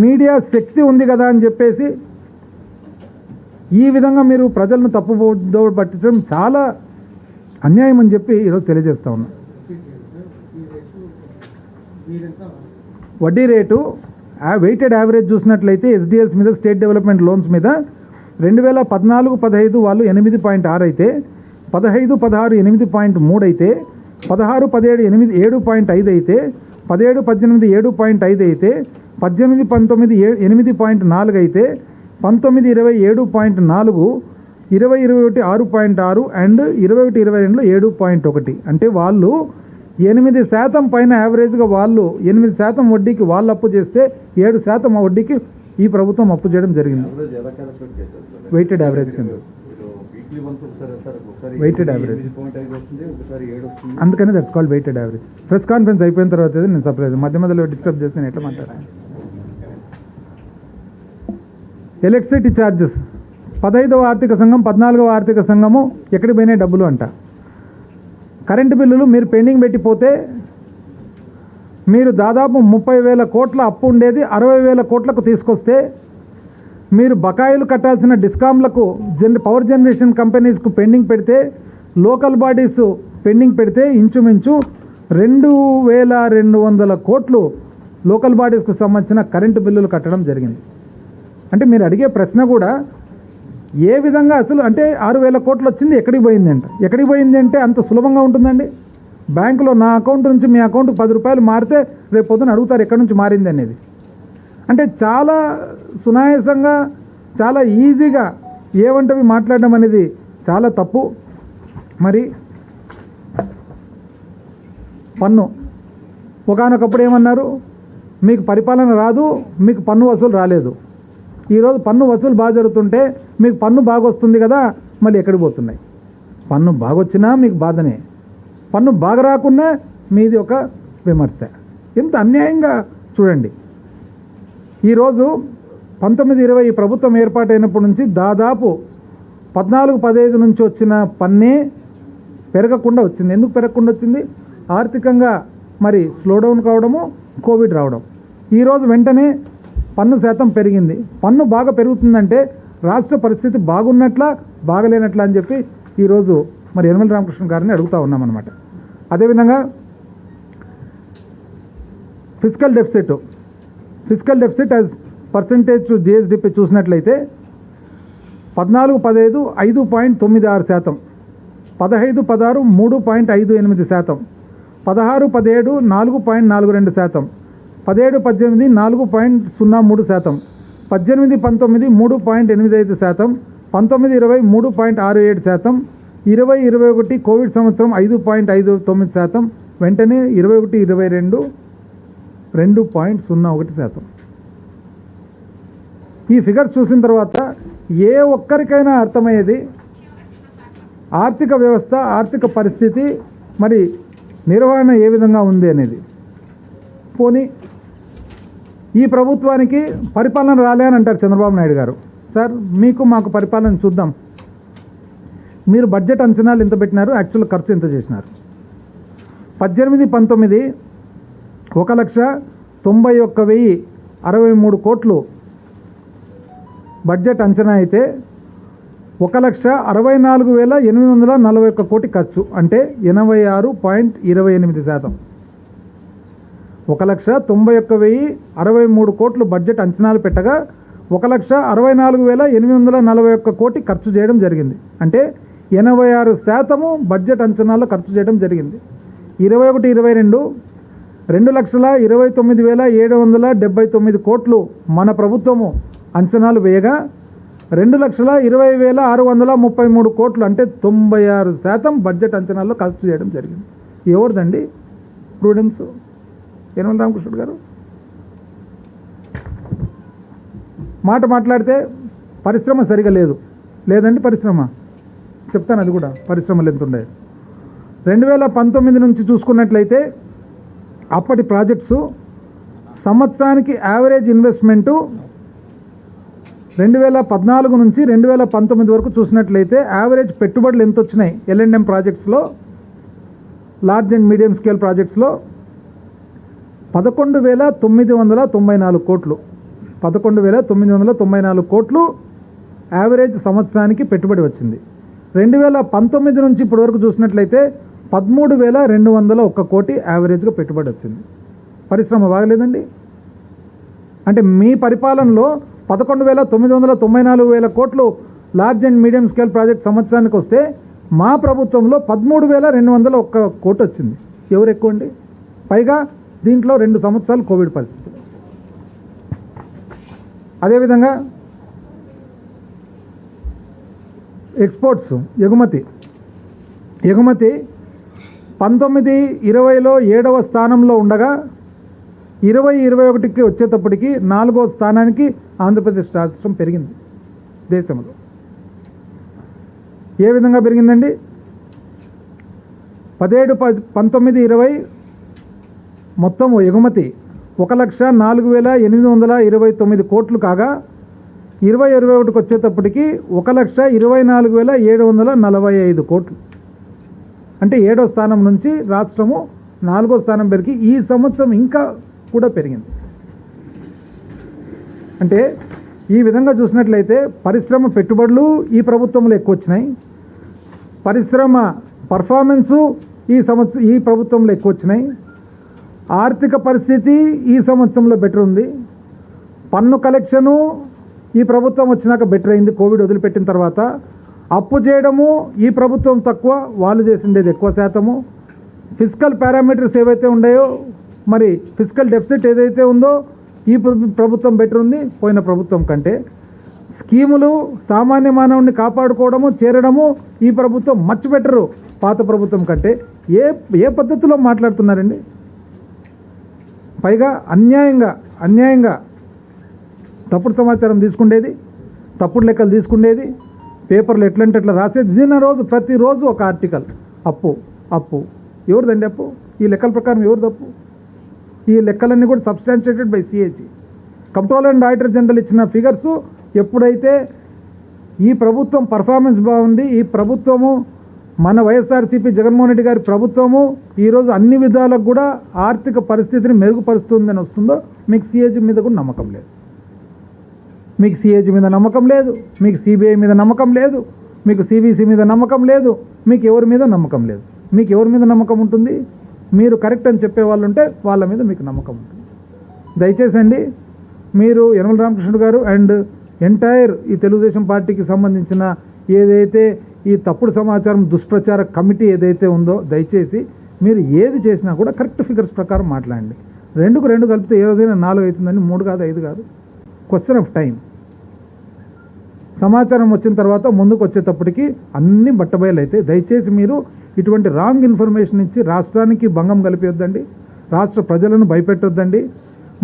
A: మీడియా శక్తి ఉంది కదా అని చెప్పేసి ఈ విధంగా మీరు ప్రజలను తప్పుదోవ పట్టడం చాలా అన్యాయం అని చెప్పి ఈరోజు తెలియజేస్తా ఉన్నా. వడ్డీ రేటు వెయిటెడ్ యావరేజ్ చూసినట్లయితే ఎస్డిఎల్స్ మీద, స్టేట్ డెవలప్మెంట్ లోన్స్ మీద 2014-15 వాళ్ళు 8.6 అయితే, 15-16 8.3 అయితే, 16-17 7.5 అయితే, 17-18 7.5 అయితే, 18-19 8.4 అయితే, 19-20 7.4, 20-21 6.6 అండ్ 21-22లో 7.1. అంటే వాళ్ళు 8% పైన యావరేజ్గా వాళ్ళు 8% వడ్డీకి వాళ్ళు అప్పు చేస్తే 7% వడ్డీకి ఈ ప్రభుత్వం అప్పు చేయడం జరిగింది. వెయిటెడ్ యావరేజ్ కింద వెయిటెడ్ యావరేజ్, అందుకని that's called weighted average. Press conference అయిపోయిన తర్వాత నేను సర్ప్రైజ్ మధ్యలో డిస్టర్బ్ చేస్తే నేను ఎట్లా మాట్లాడాను. ఎలక్ట్రిసిటీ ఛార్జెస్ 15వ ఆర్థిక సంఘం 14వ ఆర్థిక సంఘము ఎక్కడికి పోయినాయి డబ్బులు అంట. కరెంటు బిల్లులు మీరు పెండింగ్ పెట్టిపోతే మీరు దాదాపు 30,000 కోట్ల అప్పు ఉండేది 60,000 కోట్లకు తీసుకొస్తే, మీరు బకాయిలు కట్టాల్సిన డిస్కామ్లకు పవర్ జనరేషన్ కంపెనీస్కు పెండింగ్ పెడితే, లోకల్ బాడీస్ పెండింగ్ పెడితే ఇంచుమించు 2,200 కోట్లు లోకల్ బాడీస్కు సంబంధించిన కరెంటు బిల్లులు కట్టడం జరిగింది. అంటే మీరు అడిగే ప్రశ్న కూడా ఏ విధంగా అసలు అంటే 6,000 కోట్లు వచ్చింది ఎక్కడికి పోయింది అంట. ఎక్కడికి పోయింది అంటే అంత సులభంగా ఉంటుందండి? బ్యాంకులో నా అకౌంట్ నుంచి మీ అకౌంట్కి 10 రూపాయలు మారితే రేపు పొద్దున అడుగుతారు ఎక్కడి నుంచి మారింది అనేది. అంటే చాలా సునాయాసంగా, చాలా ఈజీగా ఏవంటవి మాట్లాడడం అనేది చాలా తప్పు. మరి పన్ను ఒకానొకప్పుడు ఏమన్నారు? మీకు పరిపాలన రాదు, మీకు పన్ను వసూలు రాలేదు. ఈరోజు పన్ను వసూలు బాగా జరుగుతుంటే మీకు పన్ను బాగా వస్తుంది కదా, మళ్ళీ ఎక్కడికి పోతున్నాయి? పన్ను బాగొచ్చినా మీకు బాధనే, పన్ను బాగా రాకున్నా మీది ఒక విమర్శ. ఎంత అన్యాయంగా చూడండి. ఈరోజు 19-20 ప్రభుత్వం ఏర్పాటైనప్పటి నుంచి దాదాపు 14-15 నుంచి వచ్చిన పన్నే పెరగకుండా వచ్చింది. ఎందుకు పెరగకుండా వచ్చింది? ఆర్థికంగా మరి స్లోడౌన్ కావడము, కోవిడ్ రావడం. ఈరోజు వెంటనే పన్ను శాతం పెరిగింది. పన్ను బాగా పెరుగుతుందంటే రాష్ట్ర పరిస్థితి బాగున్నట్లా బాగలేనట్లా అని చెప్పి ఈరోజు మరి యనమల రామకృష్ణ గారిని అడుగుతూ ఉన్నామన్నమాట. అదేవిధంగా physical deficit as percentage to GSDP చూసినట్లయితే 14-15 5.96%, 15-16 3.58%, 16-17 4.42%, 17-18 4.03%, 18-19 3.85%, 19-20 3.67%, 20-21 కోవిడ్ సంవత్సరం 5.59%, వెంటనే 21-22 2.01%. ఈ ఫిగర్స్ చూసిన తర్వాత ఏ ఒక్కరికైనా అర్థమయ్యేది ఆర్థిక వ్యవస్థ, ఆర్థిక పరిస్థితి మరి నిర్వహణ ఏ విధంగా ఉంది అనేది. పోనీ ఈ ప్రభుత్వానికి పరిపాలన రాలే అని అంటారు చంద్రబాబు నాయుడు గారు. సార్ మీకు మాకు పరిపాలన చూద్దాం. మీరు బడ్జెట్ అంచనాలు ఎంత పెట్టినారు, యాక్చువల్ ఖర్చు ఎంత చేసినారు? 18-19 1,91,063 కోట్లు బడ్జెట్ అంచనా అయితే 1,64,841 కోటి ఖర్చు, అంటే 86.28%. 1,91,063 కోట్లు బడ్జెట్ అంచనాలు పెట్టగా 1,64,841 కోటి ఖర్చు చేయడం జరిగింది. అంటే 86% బడ్జెట్ అంచనాల్లో ఖర్చు చేయడం జరిగింది. 21-22 2,29,779 కోట్లు మన ప్రభుత్వము అంచనాలు వేయగా 2,20,633 కోట్లు, అంటే 96% బడ్జెట్ అంచనాల్లో ఖర్చు చేయడం జరిగింది. ఎవరిదండి ప్రూడెన్స్? యనమల రామకృష్ణ గారు మాట్లాడితే పరిశ్రమ సరిగా లేదండి. పరిశ్రమ చెప్తాను, అది కూడా పరిశ్రమలు ఎంత ఉండే. 2019 నుంచి చూసుకున్నట్లయితే అప్పటి ప్రాజెక్ట్స్ సంవత్సరానికి యావరేజ్ ఇన్వెస్ట్మెంటు 2014 నుంచి 2019 వరకు చూసినట్లయితే యావరేజ్ పెట్టుబడులు ఎంత వచ్చినాయి L&M ప్రాజెక్ట్స్లో, లార్జ్ అండ్ మీడియం స్కేల్ ప్రాజెక్ట్స్లో 11,994 కోట్లు. 11,994 కోట్లు యావరేజ్ సంవత్సరానికి పెట్టుబడి వచ్చింది. 2019 నుంచి ఇప్పటి వరకు చూసినట్లయితే 13,201 కోటి యావరేజ్గా పెట్టుబడి వచ్చింది. పరిశ్రమ బాగలేదండి. అంటే మీ పరిపాలనలో 11,994 కోట్లు large and medium scale project సంవత్సరానికి వస్తే మా ప్రభుత్వంలో 13,201 కోటి వచ్చింది. ఎవరు ఎక్కువ అండి? పైగా దీంట్లో 2 సంవత్సరాలు కోవిడ్ పరిస్థితి. అదేవిధంగా ఎక్స్పోర్ట్స్, ఎగుమతి 19-20లో 7వ స్థానంలో ఉండగా 20-21కి వచ్చేటప్పటికి 4వ స్థానానికి ఆంధ్రప్రదేశ్ రాష్ట్రం పెరిగింది దేశంలో. ఏ విధంగా పెరిగిందండి? 17-19-20 మొత్తం ఎగుమతి 1,04,829 కోట్లు కాగా 20-21కి వచ్చేటప్పటికి 1,24,745 కోట్లు, అంటే 7వ స్థానం నుంచి రాష్ట్రము 4వ స్థానం పెరిగి ఈ సంవత్సరం ఇంకా కూడా పెరిగింది. అంటే ఈ విధంగా చూసినట్లయితే పరిశ్రమ పెట్టుబడులు ఈ ప్రభుత్వంలో ఎక్కువ వచ్చినాయి, పరిశ్రమ పర్ఫార్మెన్సు ఈ ప్రభుత్వంలో ఎక్కువ వచ్చినాయి, ఆర్థిక పరిస్థితి ఈ సంవత్సరంలో బెటర్ ఉంది, పన్ను కలెక్షను ఈ ప్రభుత్వం వచ్చినాక బెటర్ అయింది కోవిడ్ వదిలిపెట్టిన తర్వాత, అప్పు చేయడము ఈ ప్రభుత్వం తక్కువ, వాళ్ళు చేసిండేది ఎక్కువ శాతము, ఫిజికల్ పారామీటర్స్ ఏవైతే ఉన్నాయో మరి ఫిజికల్ డెఫిసిట్ ఏదైతే ఉందో ఈ ప్రభుత్వం బెటర్ ఉంది పోయిన ప్రభుత్వం కంటే, స్కీములు సామాన్య మానవుడిని కాపాడుకోవడము చేరడము ఈ ప్రభుత్వం మచ్ బెటరు పాత ప్రభుత్వం కంటే. ఏ పద్ధతిలో మాట్లాడుతున్నారండి? పైగా అన్యాయంగా తప్పుడు సమాచారం తీసుకుండేది, తప్పుడు లెక్కలు తీసుకుండేది, పేపర్లు ఎట్లంటే ఎట్లా రాసేది. ప్రతిరోజు ఒక ఆర్టికల్ అప్పు ఎవరిదండి అప్పు? ఈ లెక్కల ప్రకారం ఎవరిది అప్పు? ఈ లెక్కలన్నీ కూడా substantiated by CAG. Controller and auditor general ఇచ్చిన ఫిగర్స్ ఎప్పుడైతే ఈ ప్రభుత్వం పర్ఫార్మెన్స్ బాగుంది, ఈ ప్రభుత్వము మన వైఎస్ఆర్సీపీ జగన్మోహన్ రెడ్డి గారి ప్రభుత్వము ఈరోజు అన్ని విధాలకు కూడా ఆర్థిక పరిస్థితిని మెరుగుపరుస్తుందని వస్తుందో మీకు సిఏజీ మీద కూడా నమ్మకం లేదు. మీకు సిఏజీ మీద నమ్మకం లేదు, మీకు సిబిఐ మీద నమ్మకం లేదు, మీకు సిబిసి మీద నమ్మకం లేదు, మీకు ఎవరి మీద నమ్మకం లేదు. మీకు ఎవరి మీద నమ్మకం ఉంటుంది? మీరు కరెక్ట్ అని చెప్పే వాళ్ళు ఉంటే వాళ్ళ మీద మీకు నమ్మకం ఉంటుంది. దయచేసి అండి, మీరు యనమల రామకృష్ణుడు గారు అండ్ ఎంటైర్ ఈ తెలుగుదేశం పార్టీకి సంబంధించిన ఏదైతే ఈ తప్పుడు సమాచారం దుష్ప్రచార కమిటీ ఏదైతే ఉందో, దయచేసి మీరు ఏది చేసినా కూడా కరెక్ట్ ఫిగర్స్ ప్రకారం మాట్లాడండి. 2కు 2 కలిపితే ఏ రోజైనా 4 అవుతుందని, 3 కాదు 5 కాదు. Question of time. సమాచారం వచ్చిన తర్వాత ముందుకు వచ్చేటప్పటికి అన్ని బట్టబయలు అయితే దయచేసి మీరు ఇటువంటి రాంగ్ ఇన్ఫర్మేషన్ ఇచ్చి రాష్ట్రానికి భంగం కలిపియొద్దండి, రాష్ట్ర ప్రజలను భయపెట్టొద్దండి.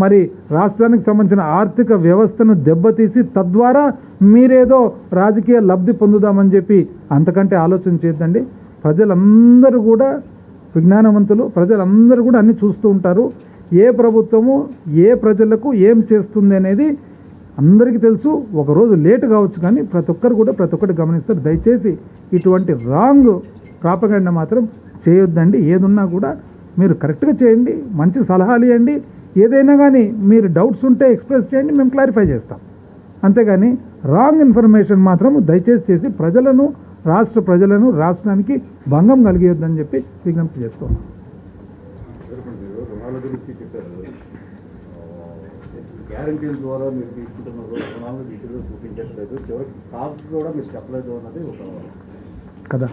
A: మరి రాష్ట్రానికి సంబంధించిన ఆర్థిక వ్యవస్థను దెబ్బతీసి తద్వారా మీరేదో రాజకీయ లబ్ధి పొందుదామని చెప్పి అంతకంటే ఆలోచన చేయొద్దండి. ప్రజలందరూ కూడా విజ్ఞానవంతులు, ప్రజలందరూ కూడా అన్నీ చూస్తూ ఉంటారు. ఏ ప్రభుత్వము ఏ ప్రజలకు ఏం చేస్తుంది అనేది అందరికీ తెలుసు. ఒకరోజు లేటు కావచ్చు కానీ ప్రతి ఒక్కరు కూడా ప్రతి ఒక్కటి గమనిస్తారు. దయచేసి ఇటువంటి రాంగ్ ప్రాపగండా మాత్రం చేయొద్దండి. ఏదున్నా కూడా మీరు కరెక్ట్గా చేయండి, మంచి సలహాలు ఇవ్వండి. ఏదైనా కానీ మీరు డౌట్స్ ఉంటే ఎక్స్ప్రెస్ చేయండి, మేము క్లారిఫై చేస్తాం. అంతేగాని రాంగ్ ఇన్ఫర్మేషన్ మాత్రం దయచేసి చేసి ప్రజలను, రాష్ట్ర ప్రజలను, రాష్ట్రానికి భంగం కలిగేయొద్దని చెప్పి విజ్ఞప్తి చేస్తున్నాం.
B: గ్యారంటీల ద్వారా మీరు తీసుకుంటున్నారు, రుణాలను వీటిలో చూపించట్లేదు, చివరికి కాస్ట్ కూడా మీరు చెప్పలేదు అన్నది ఒక
A: కదా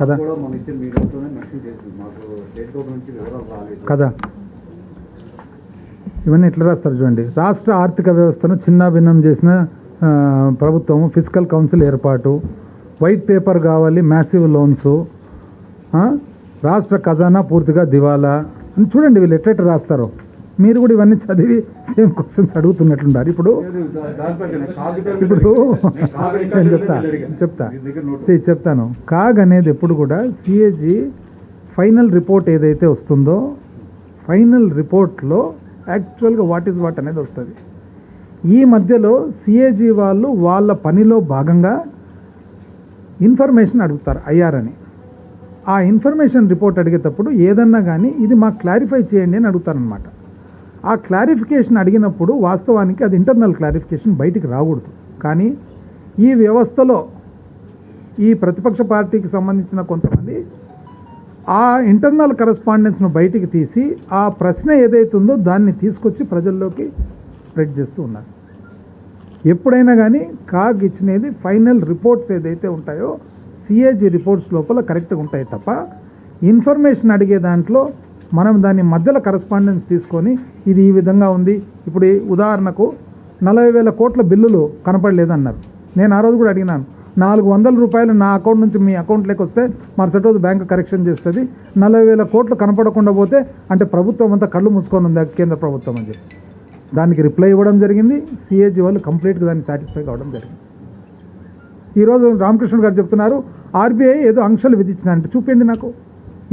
A: కదా
B: కూడా మన ఇచ్చిన మీడియాతోనే మెన్షన్ చేసింది. మాకు స్టేట్ గవర్నమెంట్ నుంచి వివరాలు రాలేదు
A: కదా. ఇవన్నీ ఎట్లా రాస్తారు చూడండి. రాష్ట్ర ఆర్థిక వ్యవస్థను చిన్నాభిన్నం చేసిన ప్రభుత్వం, ఫిజికల్ కౌన్సిల్ ఏర్పాటు, వైట్ పేపర్ కావాలి, మ్యాసివ్ లోన్స్, రాష్ట్ర ఖజానా పూర్తిగా దివాలా అని చూడండి. వీళ్ళు ఎట్లెట్లా రాస్తారో మీరు కూడా ఇవన్నీ చదివి సేమ్ క్వశ్చన్స్ అడుగుతున్నట్లుండారు. ఇప్పుడు చెప్తాను. కాగ్ అనేది ఎప్పుడు కూడా సిఏజీ ఫైనల్ రిపోర్ట్ ఏదైతే వస్తుందో ఫైనల్ రిపోర్ట్లో యాక్చువల్గా వాట్ ఈజ్ వాట్ అనేది వస్తుంది. ఈ మధ్యలో సిఏజీ వాళ్ళు వాళ్ళ పనిలో భాగంగా ఇన్ఫర్మేషన్ అడుగుతారు, ఐఆర్ అని. ఆ ఇన్ఫర్మేషన్ రిపోర్ట్ అడిగేటప్పుడు ఏదన్నా కానీ ఇది మాకు క్లారిఫై చేయండి అని అడుగుతారనమాట. ఆ క్లారిఫికేషన్ అడిగినప్పుడు వాస్తవానికి అది ఇంటర్నల్ క్లారిఫికేషన్ బయటికి రాకూడదు. కానీ ఈ వ్యవస్థలో ఈ ప్రతిపక్ష పార్టీకి సంబంధించిన కొంతమంది ఆ ఇంటర్నల్ కరెస్పాండెన్స్ను బయటికి తీసి ఆ ప్రశ్న ఏదైతే ఉందో దాన్ని తీసుకొచ్చి ప్రజల్లోకి స్ప్రెడ్ చేస్తూ ఉన్నారు. ఎప్పుడైనా కానీ కాగ్ ఇచ్చినది ఫైనల్ రిపోర్ట్స్ ఏదైతే ఉంటాయో సిఏజీ రిపోర్ట్స్ లోపల కరెక్ట్గా ఉంటాయి తప్ప ఇన్ఫర్మేషన్ అడిగే దాంట్లో మనం దాని మధ్యలో కరెస్పాండెన్స్ తీసుకొని ఇది ఈ విధంగా ఉంది. ఇప్పుడు ఉదాహరణకు 40,000 కోట్ల బిల్లులు కనపడలేదన్నారు. నేను ఆ రోజు కూడా అడిగినాను, 400 రూపాయలు నా అకౌంట్ నుంచి మీ అకౌంట్లోకి వస్తే మరుసటి రోజు బ్యాంకు కరెక్షన్ చేస్తుంది, 40,000 కోట్లు కనపడకుండా పోతే అంటే ప్రభుత్వం అంతా కళ్ళు మూసుకొని ఉంది కేంద్ర ప్రభుత్వం అని చెప్పి దానికి రిప్లై ఇవ్వడం జరిగింది. సిఏజీ వాళ్ళు కంప్లీట్గా దాన్ని సాటిస్ఫై కావడం జరిగింది. ఈరోజు రామకృష్ణ గారు చెప్తున్నారు ఆర్బీఐ ఏదో ఆంక్షలు విధించినారంటే చూపించండి నాకు,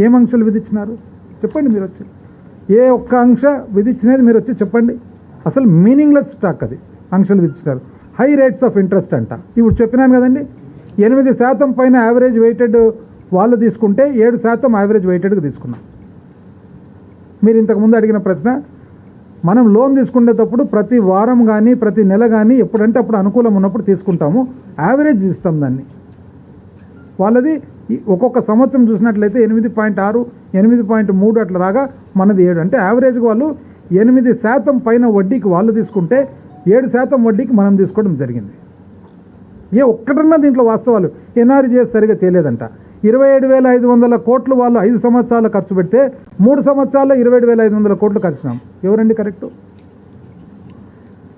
A: ఏం ఆంక్షలు విధించినారు చెప్పండి. మీరు వచ్చి ఏ ఒక్క ఆంక్ష విధించినది మీరు వచ్చి చెప్పండి. అసలు మీనింగ్లెస్ స్టాక్ అది ఆంక్షలు విధించారు. హై రేట్స్ ఆఫ్ ఇంట్రెస్ట్ అంట. ఇప్పుడు చెప్పినాను కదండి, 8% పైన యావరేజ్ వెయిటెడ్ వాళ్ళు తీసుకుంటే 7% యావరేజ్ వెయిటెడ్గా తీసుకున్నాం. మీరు ఇంతకుముందు అడిగిన ప్రశ్న, మనం లోన్ తీసుకునేటప్పుడు ప్రతి వారం కానీ ప్రతి నెల కానీ ఎప్పుడంటే అప్పుడు అనుకూలం ఉన్నప్పుడు తీసుకుంటాము, యావరేజ్ ఇస్తాం దాన్ని. వాళ్ళది ఒక్కొక్క సంవత్సరం చూసినట్లయితే 8.6, 8.3 అట్లా రాగా మనది 7. అంటే యావరేజ్గా వాళ్ళు 8% పైన వడ్డీకి వాళ్ళు తీసుకుంటే 7% వడ్డీకి మనం తీసుకోవడం జరిగింది. ఏ ఒక్కటన్నా దీంట్లో వాస్తవాలు ఎన్ఆర్జీఎస్ సరిగా తెలియదంట. 27,500 కోట్లు వాళ్ళు 5 సంవత్సరాలు ఖర్చు పెడితే 3 సంవత్సరాల్లో 27,500 కోట్లు ఖర్చున్నాం. ఎవరండి కరెక్టు?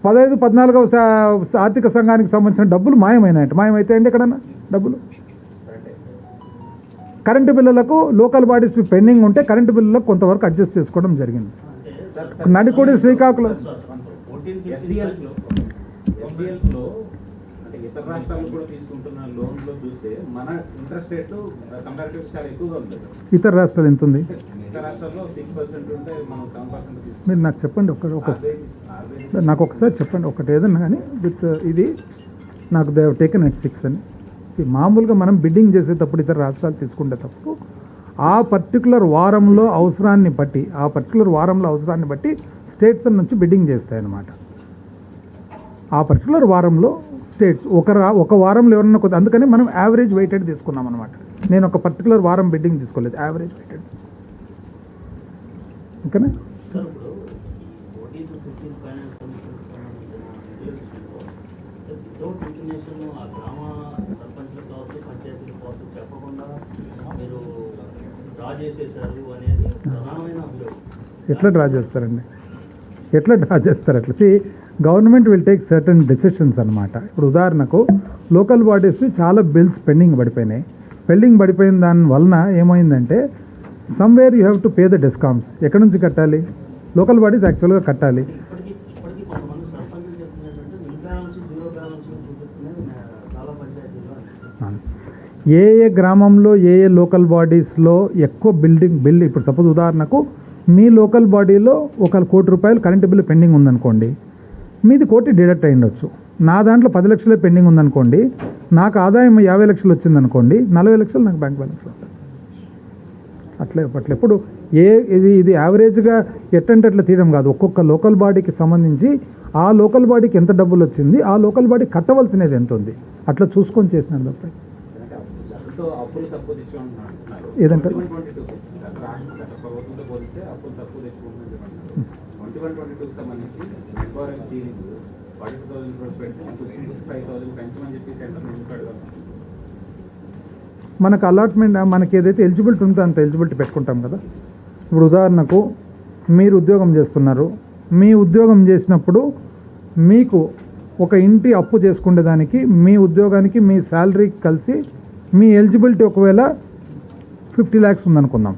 A: 15-14వ ఆర్థిక సంఘానికి సంబంధించిన డబ్బులు మాయమైతే అండి ఎక్కడన్నా డబ్బులు. కరెంటు బిల్లులకు లోకల్ బాడీస్ పెండింగ్ ఉంటే కరెంటు బిల్లులకు కొంతవరకు అడ్జస్ట్ చేసుకోవడం జరిగింది. నడికోడి శ్రీకాకుళం
C: ఇతర రాష్ట్రాలు కూడా తీసుకుంటున్న లోన్లో చూస్తే మన ఇంట్రెస్ట్ రేట్లు కంపారిటివ్ చాలా ఎక్కువగా ఉంది.
A: ఇతర రాష్ట్రాలు ఎంత ఉంది?
C: ఇతర రాష్ట్రాల్లో 6% ఉంటే మనం 7%.
A: మీరు నాకు చెప్పండి, నాకు ఒకసారి చెప్పండి ఒకటి ఏదన్నా కానీ విత్ ఇది నాకు దే హావ్ టేకెన్ ఎట్ 6 అని. మామూలుగా మనం బిడ్డింగ్ చేసేటప్పుడు ఇతర రాష్ట్రాలు తీసుకునేటప్పుడు ఆ పర్టికులర్ వారంలో అవసరాన్ని బట్టి స్టేట్స్ నుంచి బిడ్డింగ్ చేస్తాయన్నమాట. ఆ పర్టికులర్ వారంలో స్టేట్స్ ఒక వారంలో ఎవరన్నా కొద్ది, అందుకని మనం యావరేజ్ వెయిటెడ్ తీసుకున్నాం అనమాట. నేను ఒక పర్టికులర్ వారం బిడ్డింగ్ తీసుకోలేదు, యావరేజ్ వెయిటెడ్. ఓకేనా?
D: సార్ ఇప్పుడు 14 to 15 ఫైనాన్స్ కమిషన్ సంబంధించిన విషయంలో వితౌట్ ఇంటిమేషన్ ఆ గ్రామ సర్పంచ్లకు కావచ్చు పంచాయతీలకు కావచ్చు చెప్పకుండా మీరు డ్రా చేసేసారు అనేది ప్రధానమైన అభియోగం.
A: ఎట్లా డ్రా చేస్తారండి? Government will take certain decisions అనమాట. ఇప్పుడు ఉదాహరణకు లోకల్ బాడీస్ చాలా బిల్స్ పెండింగ్ పడిపోయిన దాని వలన ఏమైందంటే somewhere you have to pay the discounts. ఎక్కడి నుంచి కట్టాలి? లోకల్ బాడీస్ యాక్చువల్గా కట్టాలి.
D: ఇప్పటికీ కొంతమంది సర్పంచులు చెప్తున్నట్టు నిల్ బ్యాలెన్స్ జీరో బ్యాలెన్స్ చూపిస్తున్నది చాలా పంచాయతీలో.
A: ఏ గ్రామంలో ఏ లోకల్ బాడీస్లో ఎక్కువ బిల్ ఇప్పుడు సపోజ్ ఉదాహరణకు మీ లోకల్ బాడీలో ₹1 కోటి కరెంటు బిల్లు పెండింగ్ ఉందనుకోండి, మీది 1 కోటి డిడక్ట్ అయ్యి ఉండొచ్చు. నా దాంట్లో 10 లక్షలే పెండింగ్ ఉందనుకోండి, నాకు ఆదాయం 50 లక్షలు వచ్చిందనుకోండి, 40 లక్షలు నాకు బ్యాంక్ బ్యాలెన్స్ వస్తుంది. అట్లా ఎప్పుడు ఇది యావరేజ్గా ఎట్టంటే అట్లా తీయడం కాదు. ఒక్కొక్క లోకల్ బాడీకి సంబంధించి ఆ లోకల్ బాడీకి ఎంత డబ్బులు వచ్చింది, ఆ లోకల్ బాడీ కట్టవలసినది ఎంత ఉంది, అట్లా చూసుకొని చేసినాను తప్ప.
C: అప్పులు తక్కువ తెచ్చుకుంటున్నారు
A: ఏదంటే
C: ప్రభుత్వంతో పోలిస్తే అప్పులు తక్కువ తెచ్చుకుంటున్నారు. 21-22 సంబంధించి ఎన్ఆర్ఎఫ్ సీలింగ్ 42,000 crores పెడితే 55,000 పెంచమని చెప్పి సెంటర్ ఎందుకు అడగాలి?
A: మనకు అలాట్మెంట్ మనకి ఏదైతే ఎలిజిబిలిటీ ఉందో అంత ఎలిజిబిలిటీ పెట్టుకుంటాం కదా. ఇప్పుడు ఉదాహరణకు మీరు ఉద్యోగం చేస్తున్నారు, మీ ఉద్యోగం చేసినప్పుడు మీకు ఒక ఇంటి అప్పు చేసుకునేదానికి మీ ఉద్యోగానికి మీ శాలరీ కలిసి మీ ఎలిజిబిలిటీ ఒకవేళ 50 lakhs ఉందనుకుందాం.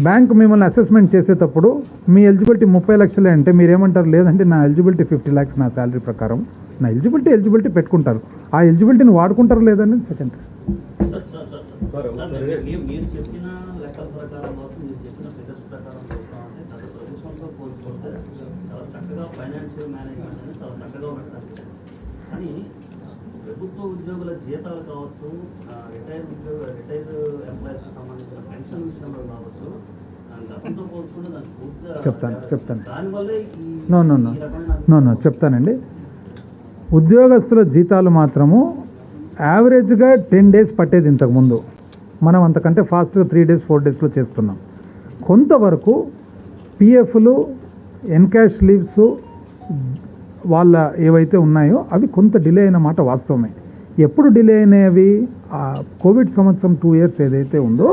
A: బ్యాంక్ మిమ్మల్ని అసెస్మెంట్ చేసేటప్పుడు మీ ఎలిజిబిలిటీ 30 లక్షలే అంటే మీరేమంటారు? లేదంటే నా ఎలిజిబిలిటీ 50 lakhs నా శాలరీ ప్రకారం. నా ఎలిజిబిలిటీ పెట్టుకుంటారు. ఆ ఎలిజిబిలిటీని వాడుకుంటారు లేదని సెకండ్.
D: మీరు చెప్పిన లెక్కల ప్రకారం మీరు చెప్పిన ఫిగర్స్ ప్రకారం చూస్తామంటే గత ప్రభుత్వంతో పోల్చుకుంటే చాలా చక్కగా ఫైనాన్షియల్ మేనేజ్మెంట్ అనేది చాలా చక్కగా ఉన్నట్టు. కానీ ప్రభుత్వ ఉద్యోగుల జీతాలు కావచ్చు, రిటైర్డ్ ఎంప్లాయీస్ సంబంధించిన పెన్షన్ విషయంలో కావచ్చు, గతంతో పోల్చుకుంటే దానికి పూర్తిగా
A: చెప్తాను.
D: దానివల్లే
A: నో చెప్తానండి. ఉద్యోగస్తుల జీతాలు మాత్రము యావరేజ్గా 10 days పట్టేది ఇంతకుముందు. మనం అంతకంటే ఫాస్ట్గా 3 days 4 daysలో చేస్తున్నాం. కొంతవరకు పిఎఫ్లు, ఎన్కాష్ లీవ్స్ వాళ్ళ ఏవైతే ఉన్నాయో అవి కొంత డిలే అయిన మాట వాస్తవమే. ఎప్పుడు డిలే అయినవి? కోవిడ్ సంవత్సరం 2 years ఏదైతే ఉందో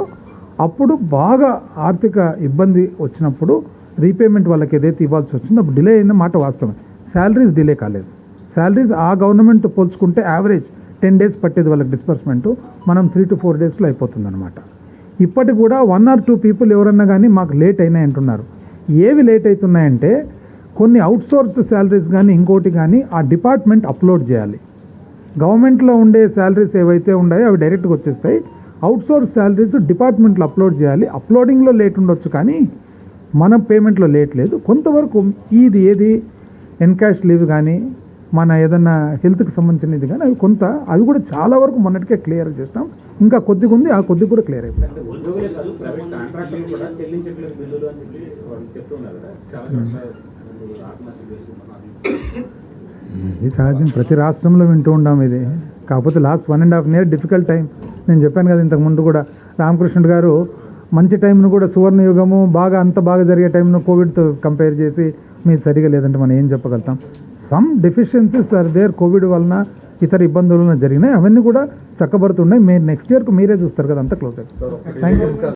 A: అప్పుడు బాగా ఆర్థిక ఇబ్బంది వచ్చినప్పుడు రీపేమెంట్ వాళ్ళకి ఏదైతే ఇవ్వాల్సి వచ్చిందో అప్పుడు డిలే అయిన మాట వాస్తవమే. శాలరీస్ డిలే కాలేదు. శాలరీస్ ఆ గవర్నమెంట్ పోల్చుకుంటే యావరేజ్ 10 days పట్టేది వాళ్ళకి డిస్బర్స్మెంటు, మనం 3 to 4 daysలో అయిపోతుంది అనమాట. ఇప్పటికి కూడా 1 or 2 people ఎవరన్నా కానీ మాకు లేట్ అయినాయి అంటున్నారు. ఏవి లేట్ అవుతున్నాయంటే కొన్ని అవుట్సోర్స్డ్ శాలరీస్ కానీ ఇంకోటి కానీ ఆ డిపార్ట్మెంట్ అప్లోడ్ చేయాలి. గవర్నమెంట్లో ఉండే శాలరీస్ ఏవైతే ఉన్నాయో అవి డైరెక్ట్గా వచ్చేస్తాయి. అవుట్సోర్స్ శాలరీస్ డిపార్ట్మెంట్లో అప్లోడ్ చేయాలి. అప్లోడింగ్లో లేట్ ఉండొచ్చు కానీ మన పేమెంట్లో లేట్ లేదు. కొంతవరకు ఏది ఎన్కాష్ లీవ్ కానీ మన ఏదన్నా హెల్త్కి సంబంధించినది కానీ అవి కూడా చాలా వరకు మొన్నటికే క్లియర్ చేస్తాం. ఇంకా కొద్దిగా ఉంది, ఆ కొద్ది కూడా క్లియర్ అయిపోయింది.
C: ఉద్యోగులే కాదు, ప్రైవేట్ కాంట్రాక్టర్లు కూడా చెల్లించట్లేదు బిల్లులు అని చెప్పి వాళ్ళు చెప్తున్నారు కదా. చాలా ఆత్మహత్య చేసుకుంటున్నారు.
A: ఇది సహజం, ప్రతి రాష్ట్రంలో వింటూ ఉంటాం ఇది. కాకపోతే లాస్ట్ 1.5 years డిఫికల్ట్ టైం. నేను చెప్పాను కదా ఇంతకుముందు కూడా, రామకృష్ణుడు గారు మంచి టైంను కూడా సువర్ణ యుగము అంత బాగా జరిగే టైంను కోవిడ్తో కంపేర్ చేసి మీరు సరిగా లేదంటే మనం ఏం చెప్పగలుగుతాం? Some deficiencies are there. Covid వలన ఇతర ఇబ్బందులు జరిగినాయి, అవన్నీ కూడా చక్కబడుతున్నాయి. మీరు నెక్స్ట్ ఇయర్కు మీరే చూస్తారు కదా, అంతా క్లోజ్ అయిపోయింది. Thank you.